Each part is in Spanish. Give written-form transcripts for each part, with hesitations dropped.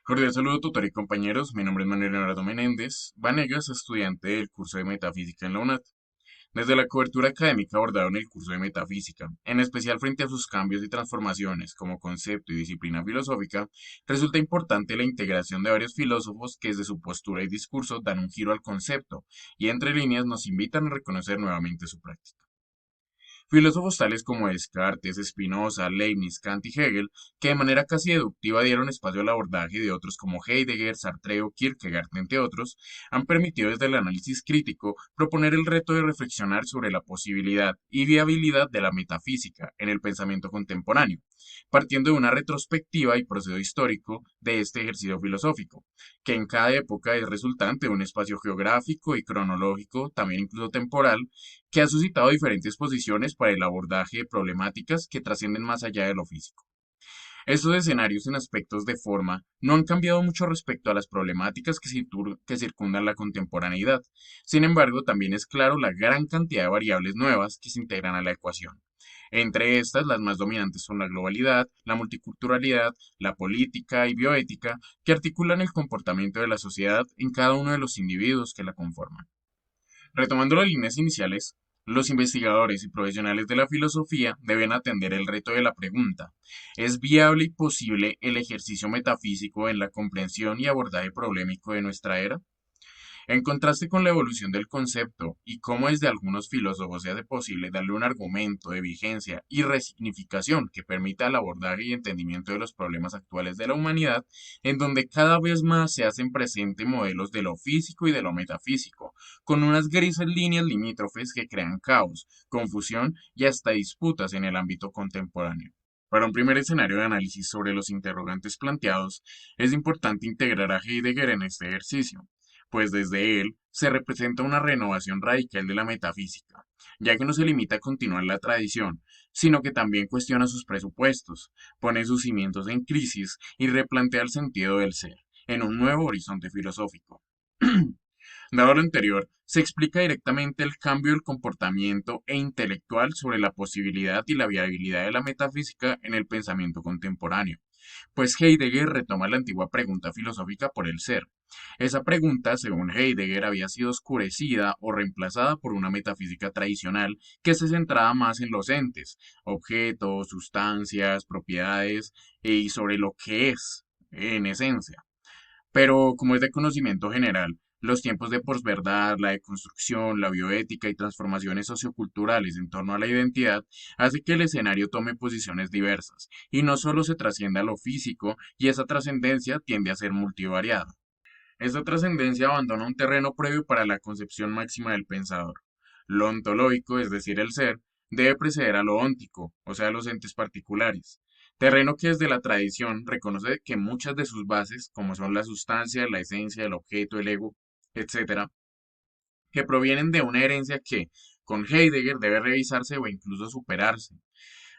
Cordial saludo, tutor y compañeros. Mi nombre es Manuel Leonardo Menéndez Vanegas, estudiante del curso de Metafísica en la UNAD. Desde la cobertura académica abordada en el curso de Metafísica, en especial frente a sus cambios y transformaciones como concepto y disciplina filosófica, resulta importante la integración de varios filósofos que desde su postura y discurso dan un giro al concepto y entre líneas nos invitan a reconocer nuevamente su práctica. Filósofos tales como Descartes, Spinoza, Leibniz, Kant y Hegel, que de manera casi deductiva dieron espacio al abordaje de otros como Heidegger, Sartre o Kierkegaard, entre otros, han permitido desde el análisis crítico proponer el reto de reflexionar sobre la posibilidad y viabilidad de la metafísica en el pensamiento contemporáneo, partiendo de una retrospectiva y proceso histórico de este ejercicio filosófico, que en cada época es resultante de un espacio geográfico y cronológico, también incluso temporal, que ha suscitado diferentes posiciones para el abordaje de problemáticas que trascienden más allá de lo físico. Estos escenarios en aspectos de forma no han cambiado mucho respecto a las problemáticas que circundan la contemporaneidad. Sin embargo, también es claro la gran cantidad de variables nuevas que se integran a la ecuación. Entre estas, las más dominantes son la globalidad, la multiculturalidad, la política y bioética, que articulan el comportamiento de la sociedad en cada uno de los individuos que la conforman. Retomando las líneas iniciales, los investigadores y profesionales de la filosofía deben atender el reto de la pregunta: ¿es viable y posible el ejercicio metafísico en la comprensión y abordaje problemático de nuestra era? En contraste con la evolución del concepto y cómo desde algunos filósofos se hace posible darle un argumento de vigencia y resignificación que permita el abordaje y entendimiento de los problemas actuales de la humanidad, en donde cada vez más se hacen presentes modelos de lo físico y de lo metafísico, con unas grises líneas limítrofes que crean caos, confusión y hasta disputas en el ámbito contemporáneo. Para un primer escenario de análisis sobre los interrogantes planteados, es importante integrar a Heidegger en este ejercicio, pues desde él se representa una renovación radical de la metafísica, ya que no se limita a continuar la tradición, sino que también cuestiona sus presupuestos, pone sus cimientos en crisis y replantea el sentido del ser, en un nuevo horizonte filosófico. Dado lo anterior, se explica directamente el cambio del comportamiento e intelectual sobre la posibilidad y la viabilidad de la metafísica en el pensamiento contemporáneo, pues Heidegger retoma la antigua pregunta filosófica por el ser. Esa pregunta, según Heidegger, había sido oscurecida o reemplazada por una metafísica tradicional que se centraba más en los entes, objetos, sustancias, propiedades y sobre lo que es, en esencia. Pero como es de conocimiento general, los tiempos de posverdad, la deconstrucción, la bioética y transformaciones socioculturales en torno a la identidad hace que el escenario tome posiciones diversas y no solo se trascienda a lo físico, y esa trascendencia tiende a ser multivariada. Esta trascendencia abandona un terreno previo para la concepción máxima del pensador. Lo ontológico, es decir, el ser, debe preceder a lo óntico, o sea, a los entes particulares. Terreno que desde la tradición reconoce que muchas de sus bases, como son la sustancia, la esencia, el objeto, el ego, etcétera, que provienen de una herencia que, con Heidegger, debe revisarse o incluso superarse,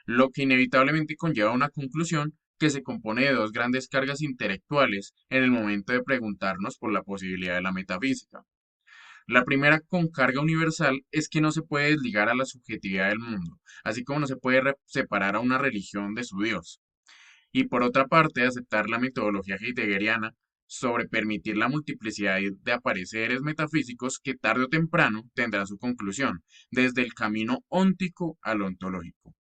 lo que inevitablemente conlleva una conclusión que se compone de dos grandes cargas intelectuales en el momento de preguntarnos por la posibilidad de la metafísica. La primera, con carga universal, es que no se puede desligar a la subjetividad del mundo, así como no se puede separar a una religión de su Dios. Y por otra parte, aceptar la metodología heideggeriana sobre permitir la multiplicidad de apareceres metafísicos que tarde o temprano tendrá su conclusión, desde el camino óntico al ontológico.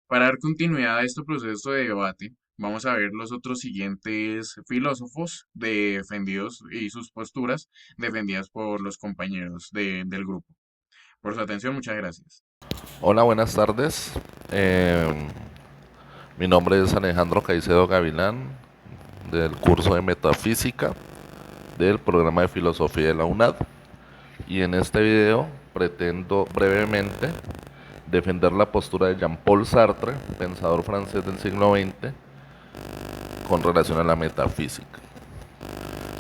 Para dar continuidad a este proceso de debate, vamos a ver los otros siguientes filósofos defendidos y sus posturas defendidas por los compañeros del grupo. Por su atención, muchas gracias. Hola, buenas tardes. Eh, Mi nombre es Alejandro Caicedo Gavilán, del curso de Metafísica del programa de Filosofía de la UNAD. Y en este video pretendo brevemente defender la postura de Jean-Paul Sartre, pensador francés del siglo XX, con relación a la metafísica.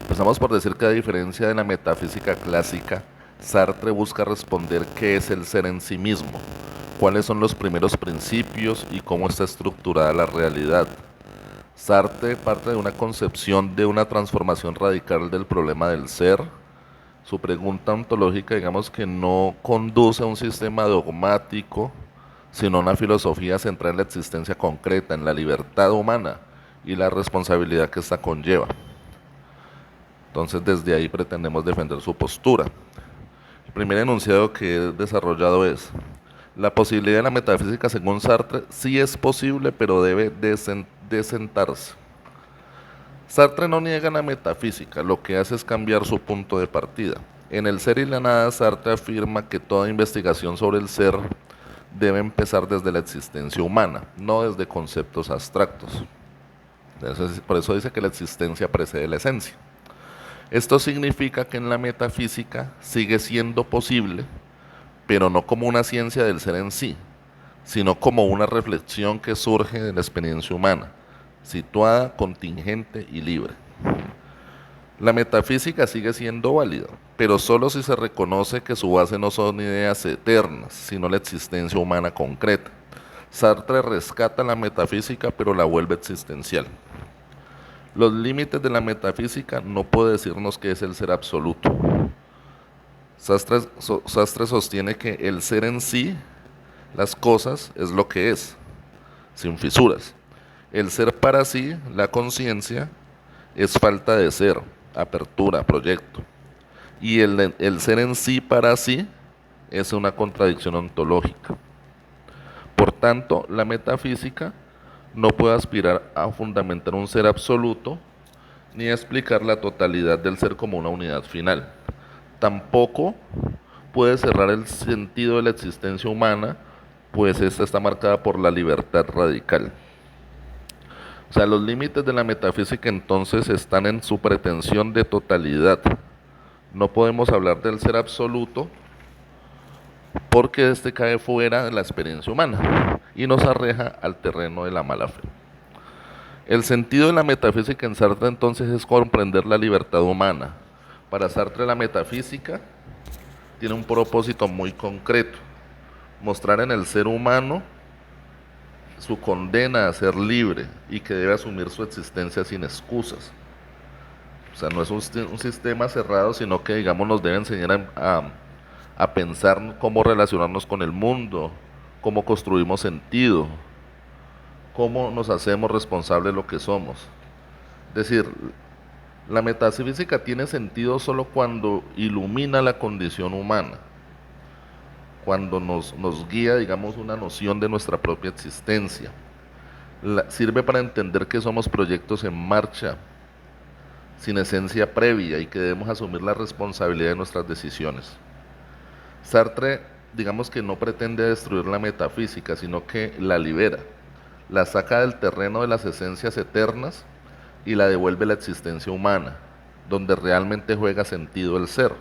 Empezamos por decir que a diferencia de la metafísica clásica, Sartre busca responder qué es el ser en sí mismo, cuáles son los primeros principios y cómo está estructurada la realidad. Sartre parte de una concepción de una transformación radical del problema del ser. Su pregunta ontológica, digamos que no conduce a un sistema dogmático, sino a una filosofía centrada en la existencia concreta, en la libertad humana y la responsabilidad que ésta conlleva. Entonces desde ahí pretendemos defender su postura. El primer enunciado que he desarrollado es: la posibilidad de la metafísica según Sartre sí es posible, pero debe desentarse. Sartre no niega la metafísica, lo que hace es cambiar su punto de partida. En El ser y la nada, Sartre afirma que toda investigación sobre el ser debe empezar desde la existencia humana, no desde conceptos abstractos. Por eso dice que la existencia precede la esencia. Esto significa que en la metafísica sigue siendo posible, pero no como una ciencia del ser en sí, sino como una reflexión que surge de la experiencia humana, situada, contingente y libre. La metafísica sigue siendo válida, pero solo si se reconoce que su base no son ideas eternas, sino la existencia humana concreta. Sartre rescata la metafísica, pero la vuelve existencial. Los límites de la metafísica no puede decirnos que es el ser absoluto. Sartre sostiene que el ser en sí, las cosas, es lo que es, sin fisuras. El ser para sí, la conciencia, es falta de ser, apertura, proyecto. Y el ser en sí para sí es una contradicción ontológica. Por tanto, la metafísica no puede aspirar a fundamentar un ser absoluto ni a explicar la totalidad del ser como una unidad final. Tampoco puede cerrar el sentido de la existencia humana, pues esta está marcada por la libertad radical. O sea, los límites de la metafísica entonces están en su pretensión de totalidad. No podemos hablar del ser absoluto porque este cae fuera de la experiencia humana y nos arreja al terreno de la mala fe. El sentido de la metafísica en Sartre entonces es comprender la libertad humana. Para Sartre la metafísica tiene un propósito muy concreto: mostrar en el ser humano su condena a ser libre y que debe asumir su existencia sin excusas. O sea, no es un sistema cerrado, sino que, digamos, nos debe enseñar a pensar cómo relacionarnos con el mundo, cómo construimos sentido, cómo nos hacemos responsables de lo que somos. Es decir, la metafísica tiene sentido solo cuando ilumina la condición humana, cuando nos guía, digamos, una noción de nuestra propia existencia. Sirve para entender que somos proyectos en marcha, sin esencia previa, y que debemos asumir la responsabilidad de nuestras decisiones. Sartre, digamos que no pretende destruir la metafísica, sino que la libera, la saca del terreno de las esencias eternas y la devuelve a la existencia humana, donde realmente juega sentido el ser.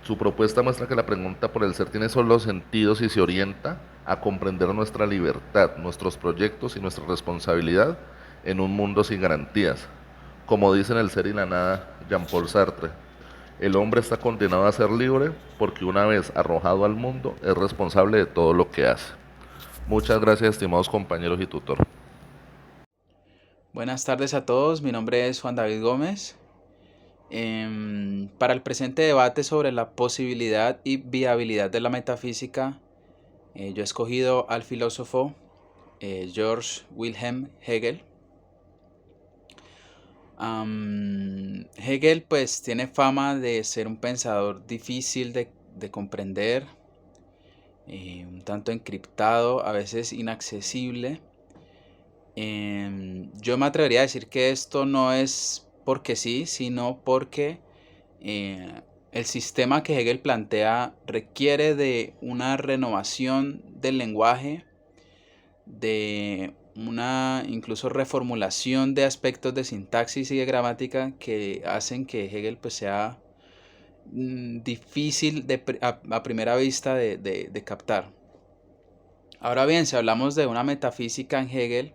Su propuesta muestra que la pregunta por el ser tiene solo sentidos y se orienta a comprender nuestra libertad, nuestros proyectos y nuestra responsabilidad en un mundo sin garantías. Como dice en El ser y la nada Jean-Paul Sartre, el hombre está condenado a ser libre porque una vez arrojado al mundo es responsable de todo lo que hace. Muchas gracias, estimados compañeros y tutor. Buenas tardes a todos, mi nombre es Juan David Gómez. Para el presente debate sobre la posibilidad y viabilidad de la metafísica, yo he escogido al filósofo George Wilhelm Hegel. Hegel pues tiene fama de ser un pensador difícil de comprender, un tanto encriptado, a veces inaccesible. Yo me atrevería a decir que esto no es porque sí, sino porque el sistema que Hegel plantea requiere de una renovación del lenguaje, de una incluso reformulación de aspectos de sintaxis y de gramática que hacen que Hegel pues sea difícil a primera vista de captar. Ahora bien, si hablamos de una metafísica en Hegel,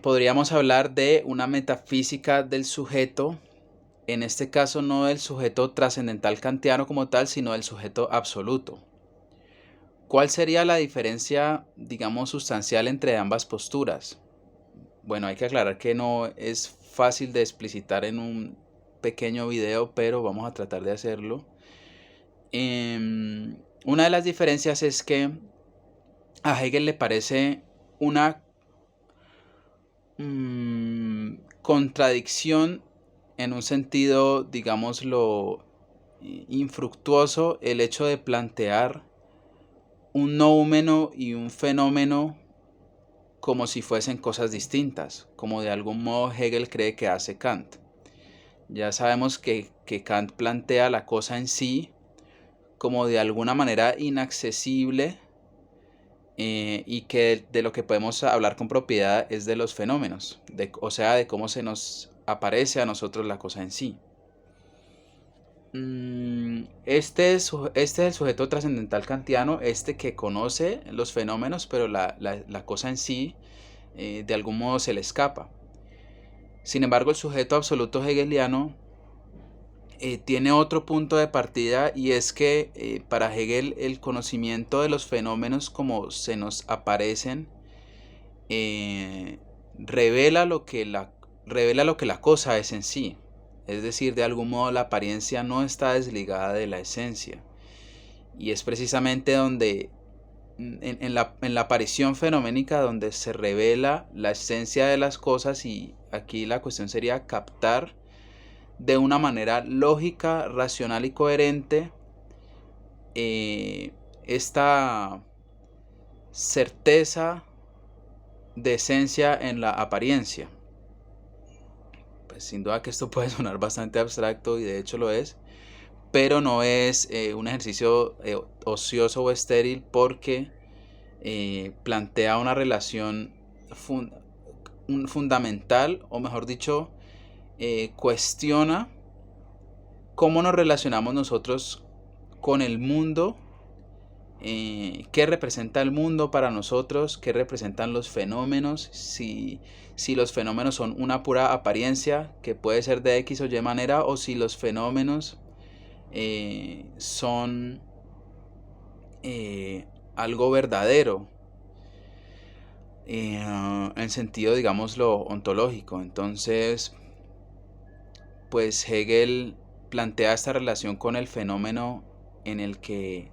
podríamos hablar de una metafísica del sujeto, en este caso no del sujeto trascendental kantiano como tal, sino del sujeto absoluto. ¿Cuál sería la diferencia, digamos, sustancial entre ambas posturas? Bueno, hay que aclarar que no es fácil de explicitar en un pequeño video, pero vamos a tratar de hacerlo. Una de las diferencias es que a Hegel le parece una contradicción en un sentido, digámoslo, infructuoso el hecho de plantear un noumeno y un fenómeno como si fuesen cosas distintas, como de algún modo Hegel cree que hace Kant. Ya sabemos que Kant plantea la cosa en sí como de alguna manera inaccesible, y que de lo que podemos hablar con propiedad es de los fenómenos, o sea, de cómo se nos aparece a nosotros la cosa en sí. Este es el sujeto trascendental kantiano, que conoce los fenómenos, pero la cosa en sí de algún modo se le escapa. Sin embargo, el sujeto absoluto hegeliano tiene otro punto de partida, y es que para Hegel el conocimiento de los fenómenos como se nos aparecen revela lo que la cosa es en sí. Es decir, de algún modo la apariencia no está desligada de la esencia. Y es precisamente donde, en la aparición fenoménica, donde se revela la esencia de las cosas, y aquí la cuestión sería captar de una manera lógica, racional y coherente esta certeza de esencia en la apariencia. Pues sin duda que esto puede sonar bastante abstracto, y de hecho lo es, pero no es un ejercicio ocioso o estéril, porque plantea una relación fundamental, o mejor dicho, cuestiona cómo nos relacionamos nosotros con el mundo, qué representa el mundo para nosotros, qué representan los fenómenos, si los fenómenos son una pura apariencia que puede ser de X o Y manera, o si los fenómenos son algo verdadero en sentido, digámoslo, ontológico. Entonces, pues Hegel plantea esta relación con el fenómeno en el que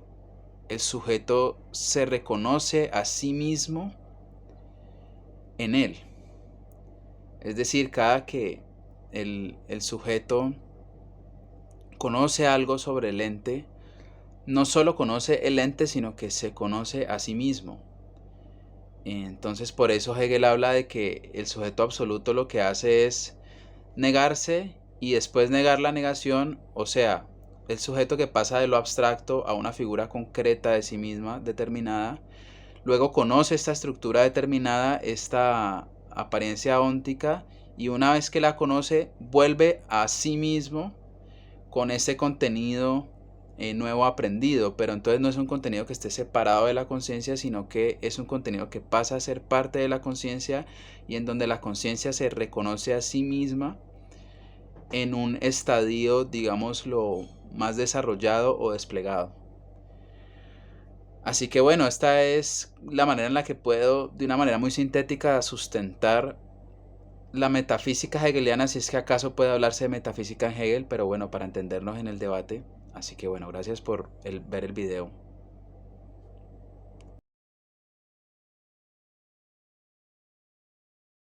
el sujeto se reconoce a sí mismo en él. Es decir, cada que el sujeto conoce algo sobre el ente, no solo conoce el ente, sino que se conoce a sí mismo. Entonces, por eso Hegel habla de que el sujeto absoluto lo que hace es negarse y después negar la negación, o sea, el sujeto que pasa de lo abstracto a una figura concreta de sí misma, determinada, luego conoce esta estructura determinada, esta apariencia óntica, y una vez que la conoce, vuelve a sí mismo con ese contenido nuevo aprendido, pero entonces no es un contenido que esté separado de la conciencia, sino que es un contenido que pasa a ser parte de la conciencia, y en donde la conciencia se reconoce a sí misma en un estadio, digámoslo, más desarrollado o desplegado. Así que bueno, esta es la manera en la que puedo, de una manera muy sintética, sustentar la metafísica hegeliana, si es que acaso puede hablarse de metafísica en Hegel, pero bueno, para entendernos en el debate. Así que bueno, gracias por ver el video.